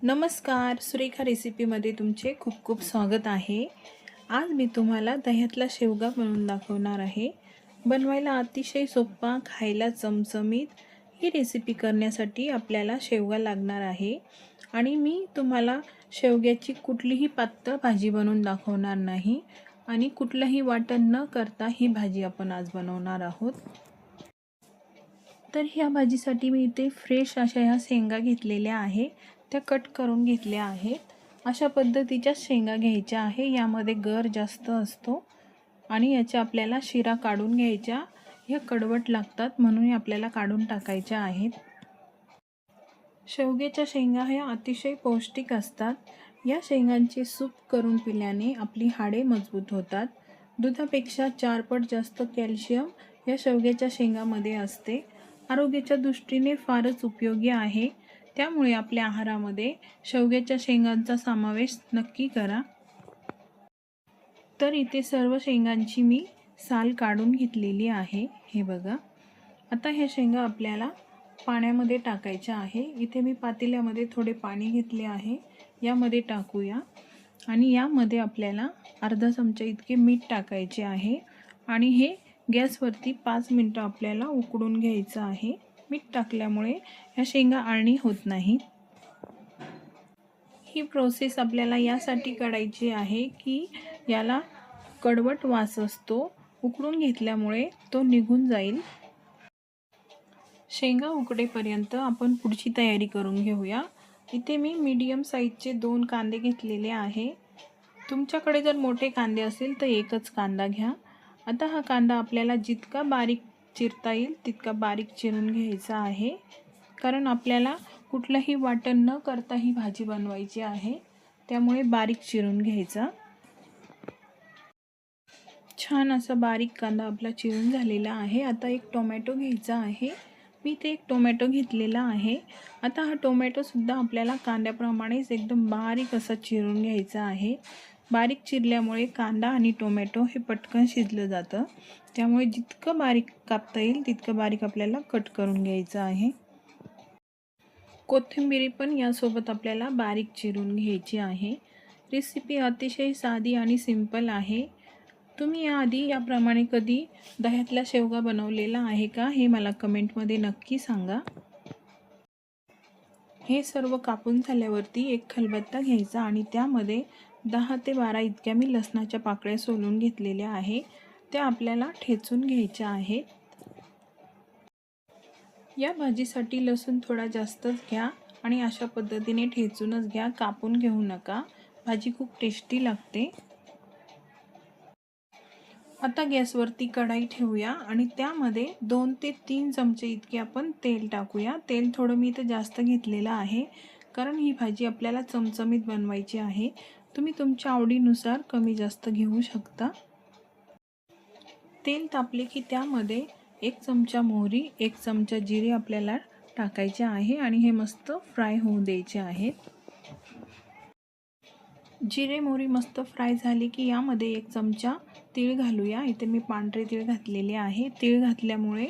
नमस्कार, सुरेखा रेसिपीमध्ये तुमचे खूप खूप स्वागत आहे। आज मी तुम्हाला दह्यातला शेवगा बनवून दाखवणार आहे। बनवायला अतिशय सोपा, खायला चमचमीत ही रेसिपी करण्यासाठी आपल्याला शेवगा लागणार आहे आणि मी तुम्हाला शेवग्याची कुठलीही पातळ भाजी बनवून दाखवणार नाही आणि कुठलंही वाटण न करता ही भाजी आपण आज बनवणार आहोत। तर ह्या भाजीसाठी मी इथे फ्रेश अशा ह्या शेंगा घेतलेल्या आहे, त्या कट करून घेतल्या आहेत। अशा पद्धतीच्या शेंगा घ्यायच्या आहे। यामध्ये गर जास्त असतो आणि याच्या आपल्याला शिरा काढून घ्यायच्या। ह्या कडवट लागतात म्हणून आपल्याला काढून टाकायच्या आहेत। शेवग्याच्या शेंगा ह्या अतिशय पौष्टिक असतात। या शेंगांचे सूप करून पिल्याने आपली हाडे मजबूत होतात। दुधापेक्षा 4 पट जास्त कॅल्शियम या शेवग्याच्या शेंगामध्ये असते। आरोग्याच्या दृष्टीने फारच उपयोगी आहे। त्यामुळे आपल्या आहारामध्ये शेवग्याच्या शेंगांचा समावेश नक्की करा। तर इथे सर्व शेंगांची मी साल काढून घेतलेली आहे। हे बघा, आता ह्या शेंगा आपल्याला पाण्यामध्ये टाकायच्या आहे। इथे मी पातेल्यामध्ये थोडे पाणी घेतले आहे, यामध्ये टाकूया आणि यामध्ये आपल्याला अर्धा चमचा इतके मीठ टाकायचे आहे आणि हे गॅसवरती 5 मिनिटं आपल्याला उकडून घ्यायचं आहे। मीठ टाकल्यामुळे ह्या शेंगा आळणी होत नाही। ही प्रोसेस आपल्याला यासाठी करायची आहे की याला कडवट वास असतो, उकडून घेतल्यामुळे तो निघून जाईल। शेंगा उकडेपर्यंत आपण पुढची तयारी करून घेऊया। इथे मी मीडियम साईजचे 2 कांदे घेतलेले आहे। तुमच्याकडे जर मोठे कांदे असेल तर एकच कांदा घ्या। आता हा कांदा आपल्याला जितका बारीक चिरता येईल तितका बारीक चिरून घ्यायचा आहे, कारण आपल्याला कुठलंही वाटण न करता ही भाजी बनवायची आहे, त्यामुळे बारीक चिरून घ्यायचा। छान असा बारीक कांदा आपला चिरून झालेला आहे। आता एक टोमॅटो घ्यायचा आहे। मी ते एक टोमॅटो घेतलेला आहे। आता हा टोमॅटो सुद्धा आपल्याला कांद्याप्रमाणेच एकदम बारीक असा चिरून घ्यायचा आहे। बारीक चिरल्यामुळे कांदा आणि टोमॅटो हे पटकन शिजलं जातं, त्यामुळे जितकं बारीक कापता येईल तितकं बारीक आपल्याला कट करून घ्यायचं आहे। कोथिंबीर पण यासोबत आपल्याला बारीक चिरून घ्यायची आहे। रेसिपी अतिशय साधी आणि सिंपल आहे। तुम्ही याआधी याप्रमाणे कधी दह्यातला शेवगा बनवलेला आहे का, हे मला कमेंटमध्ये नक्की सांगा। हे सर्व कापून झाल्यावरती एक खलबत्ता घ्यायचा आणि त्यामध्ये 10 ते 12 इतक्या मी लसणाच्या पाकळ्या सोलून घेतलेल्या आहे, त्या आपल्याला ठेचून घ्यायच्या आहेत। या भाजीसाठी लसूण थोडा जास्तच घ्या आणि अशा पद्धतीने ठेचूनच घ्या, कापून घेऊ नका। भाजी खूप टेस्टी लागते। आता गॅसवरती कढाई ठेवूया आणि त्यामध्ये 2 ते 3 चमचे इतके आपण तेल टाकूया। तेल थोडं मी इथं जास्त घेतलेलं आहे, कारण ही भाजी आपल्याला चमचमीत बनवायची आहे। तुम्ही तुमच्या आवडीनुसार कमी जास्त घेऊ शकता। तेल तापले की त्यामध्ये 1 चमचा मोहरी, 1 चमचा जिरे आपल्याला टाकायचे आहे आणि हे मस्त फ्राय होऊ द्यायचे आहेत। जिरे मोहरी मस्त फ्राय झाली की यामध्ये 1 चमचा तीळ घालूया। इथे मी पांढरे तीळ घातलेले आहे। तीळ घातल्यामुळे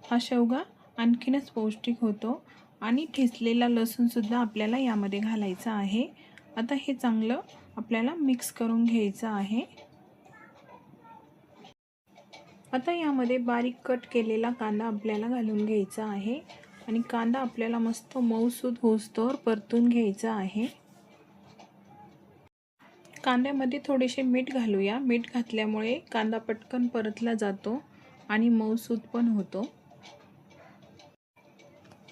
हा शेवगा आणखीनच पौष्टिक होतो आणि ठेचलेला लसूण सुद्धा आपल्याला यामध्ये घालायचा आहे। आता हे चांगलं आपल्याला मिक्स करून घ्यायचं आहे। आता यामध्ये बारीक कट केलेला कांदा आपल्याला घालून घ्यायचा आहे आणि कांदा आपल्याला मस्त मऊसूद होईस्तोवर परतून घ्यायचा आहे। कांद्यामध्ये थोडेसे मीठ घालूया। मीठ घातल्यामुळे कांदा पटकन परतला जातो आणि मऊसूद पण होतो।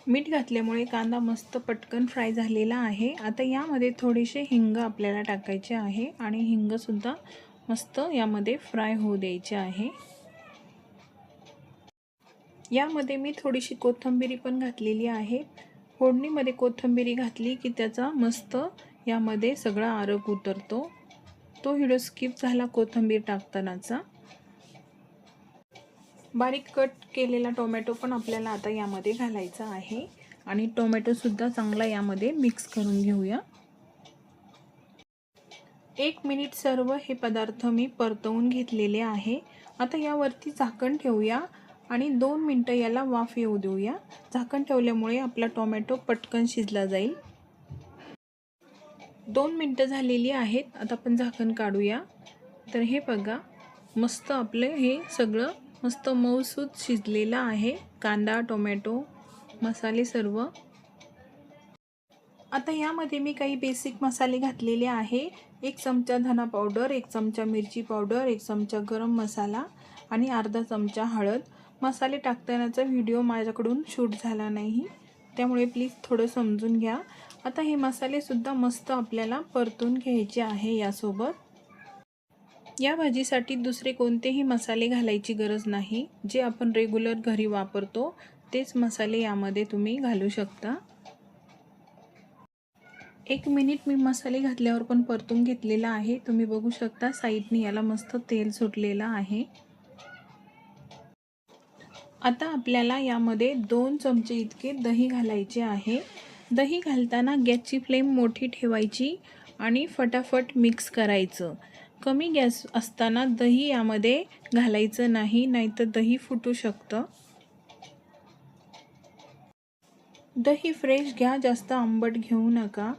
मीठ घातल्यामुळे कांदा मस्त पटकन फ्राय झालेला आहे। आता यामध्ये थोडेसे हिंग आपल्याला टाकायचे आहे आणि हिंग सुद्धा मस्त यामध्ये फ्राय होऊ द्यायचे आहे। यामध्ये मी थोडीशी कोथिंबीर पण घातलेली आहे। फोडणीमध्ये कोथिंबीर घातली की त्याचा मस्त यामध्ये सगळा आरग उतरतो। तो व्हिडिओ स्किप झाला कोथिंबीर टाकतानाचा। बारीक कट केलेला टोमॅटो पण आपल्याला आता यामध्ये घालायचा आहे आणि टोमॅटो सुद्धा चांगला यामध्ये मिक्स करून घेऊया। 1 मिनिट सर्व हे पदार्थ मी परतवून घेतलेले आहे। आता यावरती झाकण ठेवूया आणि 2 मिनिटं याला वाफ येऊ देऊया। झाकण ठेवल्यामुळे आपला टोमॅटो पटकन शिजला जाईल। 2 मिनटं झालेली आहेत. आता आपण झाकण काढूया. तर हे बघा, मस्त आपले हे सगळं मस्त मऊसूत शिजलेलं आहे. कांदा, टोमॅटो, मसाले सर्व. आता यामध्ये मी काही बेसिक मसाले घातलेले आहे. 1 चमचा धना पावडर, 1 चमचा मिरची पावडर, 1 चमचा गरम मसाला आणि अर्धा चमचा हळद. मसाले टाकतानाचा व्हिडिओ माझ्याकडून शूट झाला नाही, त्यामुळे प्लीज थोडं समजून घ्या. आता हे मसाले सुद्धा मस्त आपल्याला परतून घ्यायचे आहे यासोबत. या भाजीसाठी दुसरे कोणतेही मसाले घालायची गरज नाही. जे आपण रेग्युलर घरी वापरतो तेच मसाले यामध्ये तुम्ही घालू शकता. 1 मिनिट मी मसाले घातल्यावर पण परतून घेतलेला आहे. तुम्ही बघू शकता साईडनी याला मस्त तेल सुटलेलं आहे. आता आपल्याला यामध्ये 2 चमचे इतके दही घालायचे आहे. दही घालताना गॅसची फ्लेम मोठी ठेवायची आणि फटाफट मिक्स करायचं. कमी गॅस असताना दही यामध्ये घालायचं नाही, नाहीतर दही फुटू शकतं. दही फ्रेश घ्या, जास्त आंबट घेऊ नका.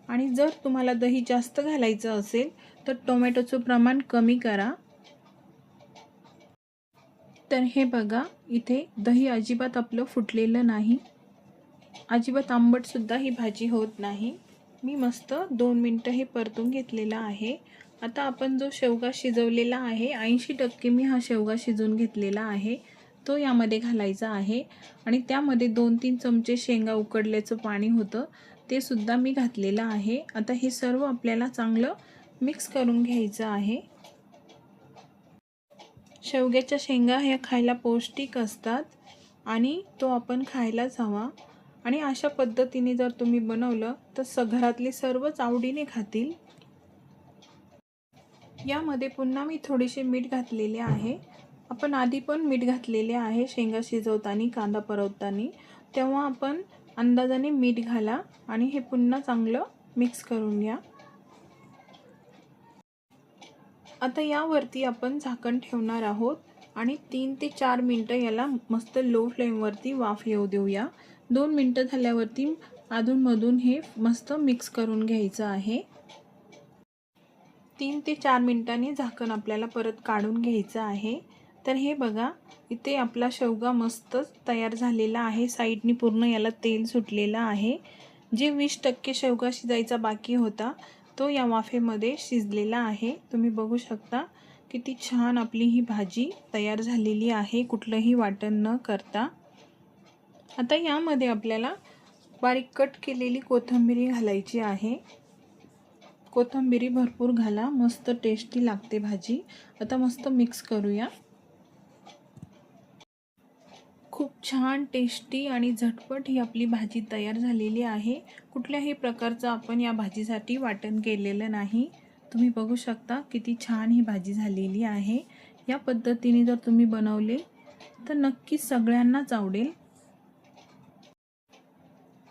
आणि जर तुम्हाला दही जास्त घालायचं असेल तर टोमॅटोचं प्रमाण कमी करा. तर हे बघा, इथे दही अजिबात आपलं फुटलेलं नाही. अजिबात आंबटसुद्धा ही भाजी होत नाही. मी मस्त 2 मिनटं हे परतून घेतलेलं आहे. आता आपण जो शेवगा शिजवलेला आहे, 80% मी हा शेवगा शिजवून घेतलेला आहे, तो यामध्ये घालायचा आहे. आणि त्यामध्ये 2-3 चमचे शेंगा उकडल्याचं पाणी होतं, ते सुद्धा मी घातलेलं आहे. आता हे सर्व आपल्याला चांगलं मिक्स करून घ्यायचं आहे. शेवग्याच्या शेंगा ह्या खायला पौष्टिक असतात आणि तो आपण खायलाच हवा. आणि अशा पद्धतीने जर तुम्ही बनवलं तर घरातले सर्वच आवडीने खातील. यामध्ये पुन्हा मी थोडेसे मीठ घातलेले आहे. आपण आधी पण मीठ घातलेले आहे शेंगा शिजवताना, कांदा परतताना, तेव्हा आपण अंदाजाने मीठ घाला आणि हे पुन्हा चांगलं मिक्स करून घ्या. आता यावरती आपण झाकण ठेवणार आहोत आणि 3 ते 4 मिनटं याला मस्त लो फ्लेमवरती वाफ येऊ देऊया. 2 मिनटं झाल्यावरती अधूनमधून हे मस्त मिक्स करून घ्यायचं आहे. 3 ते 4 मिनिटांनी झाकण आपल्याला परत काढून घ्यायचं आहे. तर हे बघा, इथे आपला शेवगा मस्त तयार झालेला आहे. साईडनी पूर्ण याला तेल सुटलेलं आहे. जे 20% शेवगा शिजायचा बाकी होता तो या वाफेमध्ये शिजलेला आहे. तुम्ही बघू शकता किती छान आपली ही भाजी तयार झालेली आहे, कुठलंही वाटण न करता. आता यामध्ये आपल्याला बारीक कट केलेली कोथिंबीर घालायची आहे. कोथिंबीर भरपूर घाला, मस्त टेस्टी लागते भाजी. आता मस्त मिक्स करूया. खूप छान टेस्टी आणि झटपट ही आपली भाजी तयार झालेली आहे. कुठल्याही प्रकारचं आपण या भाजीसाठी वाटण केलेलं नाही. तुम्ही बघू शकता किती छान ही भाजी झालेली आहे. या पद्धतीने जर तुम्ही बनवले तर नक्कीच सगळ्यांनाच आवडेल.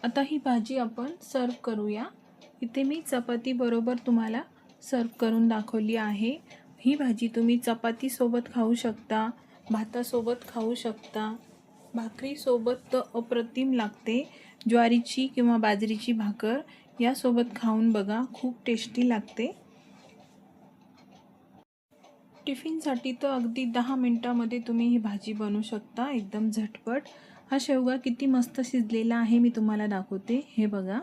आता ही भाजी आपण सर्व करूया. इथे मी चपाती बरोबर तुम्हाला सर्व करून दाखवली आहे. ही भाजी तुम्ही चपातीसोबत खाऊ शकता, भातासोबत खाऊ शकता, भाकरीसोबत तर अप्रतिम लागते. ज्वारीची किंवा बाजरीची भाकर यासोबत खाऊन बघा, खूप टेस्टी लागते. टिफिनसाठी तर अगदी 10 मिनिटांमध्ये तुम्ही ही भाजी बनवू शकता, एकदम झटपट. हा शेवगा किती मस्त शिजलेला आहे मी तुम्हाला दाखवते. हे बघा,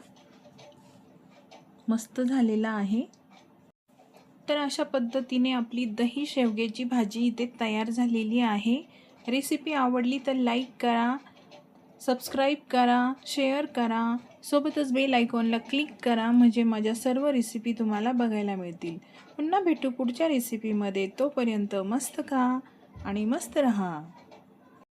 मस्त झालेला आहे. तर अशा पद्धतीने आपली दही शेवग्याची भाजी इथे तयार झालेली आहे. रेसिपी आवडली तर लाईक करा, सबस्क्राईब करा, शेअर करा, सोबतच बेल आयकॉनला क्लिक करा, म्हणजे माझ्या सर्व रेसिपी तुम्हाला बघायला मिळतील. पुन्हा भेटू पुढच्या रेसिपीमध्ये. तोपर्यंत मस्त खा आणि मस्त रहा.